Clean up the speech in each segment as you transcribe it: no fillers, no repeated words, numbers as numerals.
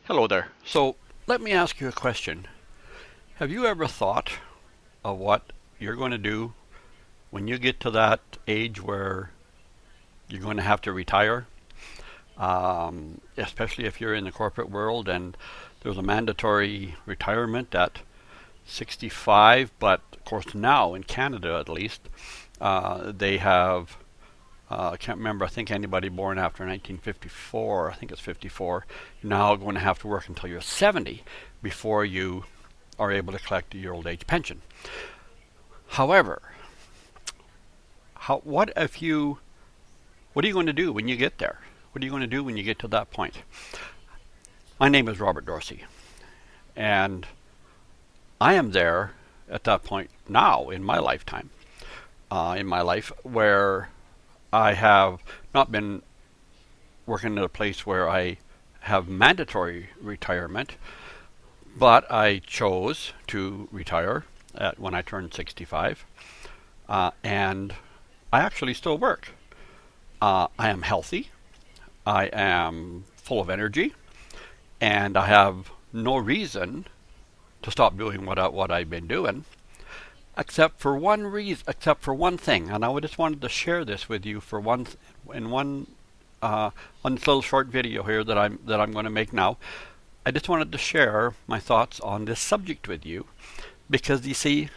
Hello there. So let me ask you a question. Have you ever thought of what you're going to do when you get to that age where you're going to have to retire? Especially if you're in the corporate world and there's a mandatory retirement at 65, but of course now in Canada at least, they have I can't remember. I think anybody born after 1954, I think it's 54, you're now going to have to work until you're 70 before you are able to collect your old age pension. However, what if you? What are you going to do when you get there? What are you going to do when you get to that point? My name is Robert Dorsey, and I am there at that point now in my lifetime, in my life, where I have not been working at a place where I have mandatory retirement, but I chose to retire when I turned 65, and I actually still work. I am healthy, I am full of energy, and I have no reason to stop doing what I've been doing, except for one reason, except for one thing, and I just wanted to share this with you for in one little short video here that I'm going to make now. I just wanted to share my thoughts on this subject with you because you see,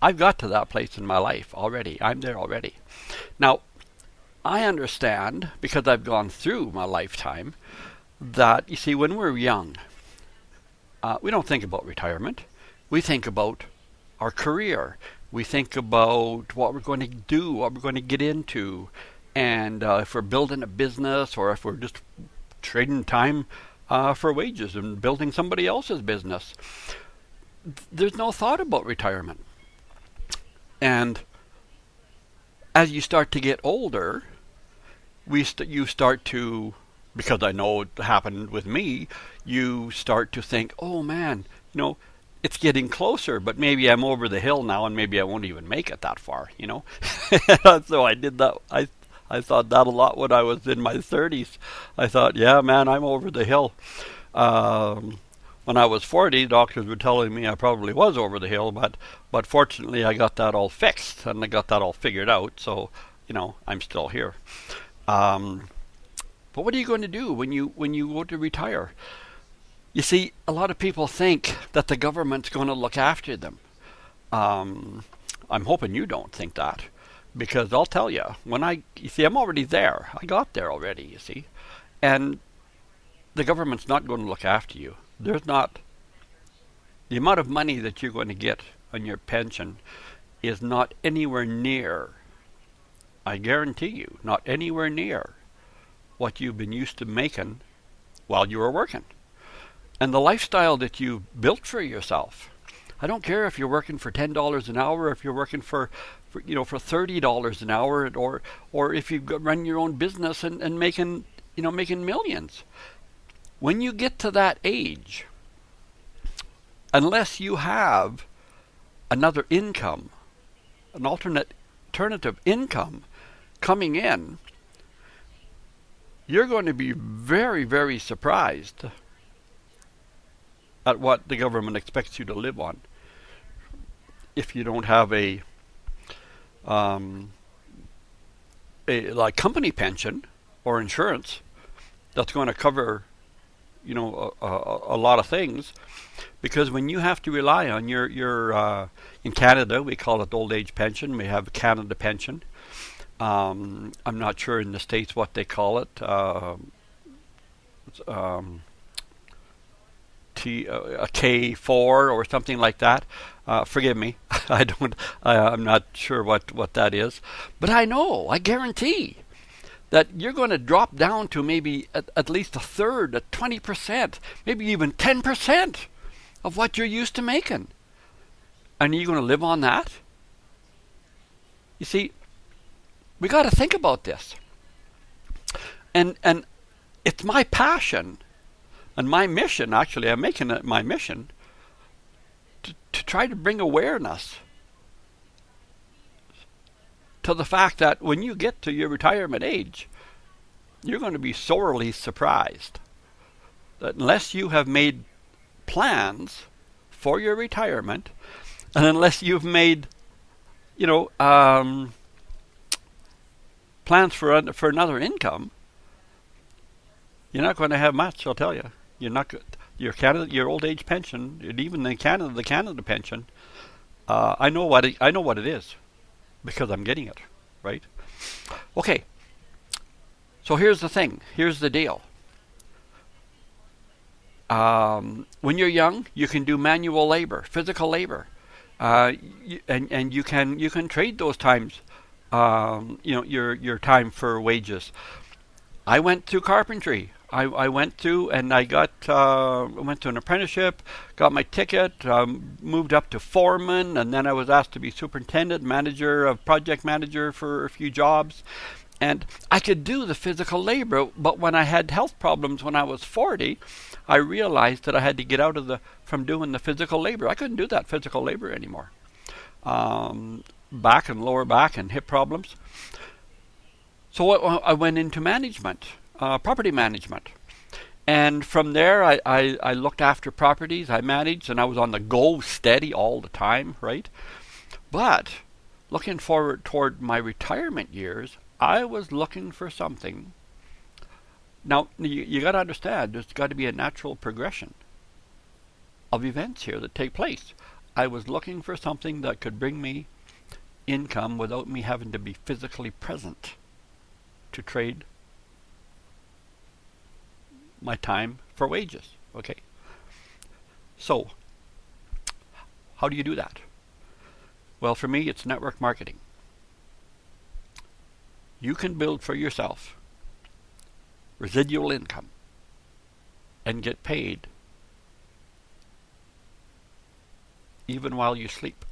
I've got to that place in my life already. I'm there already. Now, I understand because I've gone through my lifetime that you see, when we're young, we don't think about retirement. We think about our career. We think about what we're going to do, what we're going to get into, and if we're building a business or if we're just trading time for wages and building somebody else's business. There's no thought about retirement. And as you start to get older, you start to, because I know it happened with me, you start to think, oh man, it's getting closer, but maybe I'm over the hill now and maybe I won't even make it that far. So I did that. I thought that a lot when I was in my 30s. I thought, yeah, man, I'm over the hill. When I was 40, doctors were telling me I probably was over the hill, but fortunately I got that all fixed and I got that all figured out. So, I'm still here. But what are you going to do when you go to retire? You see, a lot of people think that the government's going to look after them. I'm hoping you don't think that, because I'll tell you, you see, I'm already there. I got there already, you see, and the government's not going to look after you. There's not the amount of money that you're going to get on your pension is not anywhere near. I guarantee you, not anywhere near what you've been used to making while you were working. And the lifestyle that you built for yourself. I don't care if you're working for $10 an hour, if you're working for $30 an hour, or if you run your own business and making millions. When you get to that age, unless you have another income, an alternative income coming in, you're going to be very, very surprised at what the government expects you to live on if you don't have a like company pension or insurance that's going to cover a lot of things. Because when you have to rely on your in Canada we call it old age pension, we have Canada pension. I'm not sure in the States what they call it. A K4 or something like that. Forgive me, I'm not sure what that is, but I guarantee that you're going to drop down to maybe at least a third, 20%, maybe even 10% of what you're used to making, and you're going to live on that. You see, we got to think about this, and it's my passion. And my mission, actually, I'm making it my mission to try to bring awareness to the fact that when you get to your retirement age, you're going to be sorely surprised that unless you have made plans for your retirement, and unless you've made, you know, plans for another income, you're not going to have much. I'll tell you. You're not good. Your old age pension, and even the Canada pension. I know what it is because I'm getting it, right? Okay. So here's the thing. Here's the deal. When you're young, you can do manual labor, physical labor, and you can trade those times, your time for wages. I went through carpentry. I went through and I went to an apprenticeship, got my ticket, moved up to foreman, and then I was asked to be superintendent, project manager for a few jobs. And I could do the physical labor, but when I had health problems when I was 40, I realized that I had to get out from doing the physical labor. I couldn't do that physical labor anymore. Back and lower back and hip problems. So I went into management, property management. And from there, I looked after properties, I managed, and I was on the go steady all the time, right? But looking forward toward my retirement years, I was looking for something. Now, you got to understand, there's got to be a natural progression of events here that take place. I was looking for something that could bring me income without me having to be physically present to trade my time for wages. Okay. So, how do you do that? Well, for me, it's network marketing. You can build for yourself residual income and get paid even while you sleep.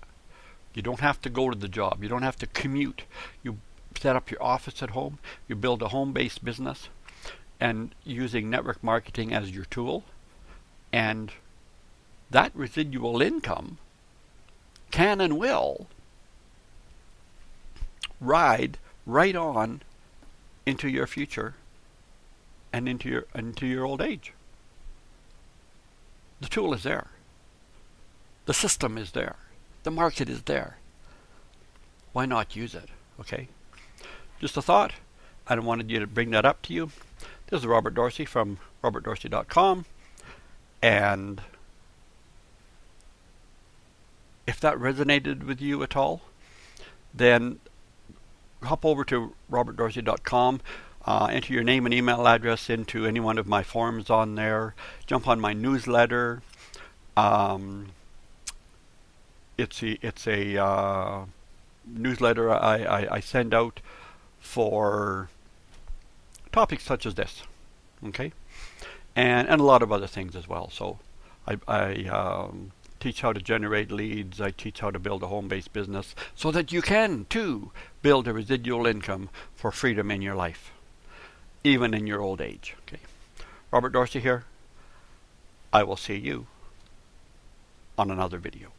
You don't have to go to the job. You don't have to commute. You set up your office at home. You build a home-based business and using network marketing as your tool. And that residual income can and will ride right on into your future and into your old age. The tool is there. The system is there. The market is there. Why not use it? Okay? Just a thought. I wanted you to bring that up to you. This is Robert Dorsey from robertdorsey.com. And if that resonated with you at all, then hop over to robertdorsey.com, enter your name and email address into any one of my forums on there, jump on my newsletter. It's a newsletter I send out for topics such as this, okay, and a lot of other things as well. So I teach how to generate leads. I teach how to build a home-based business so that you can, too, build a residual income for freedom in your life, even in your old age. Okay, Robert Dorsey here. I will see you on another video.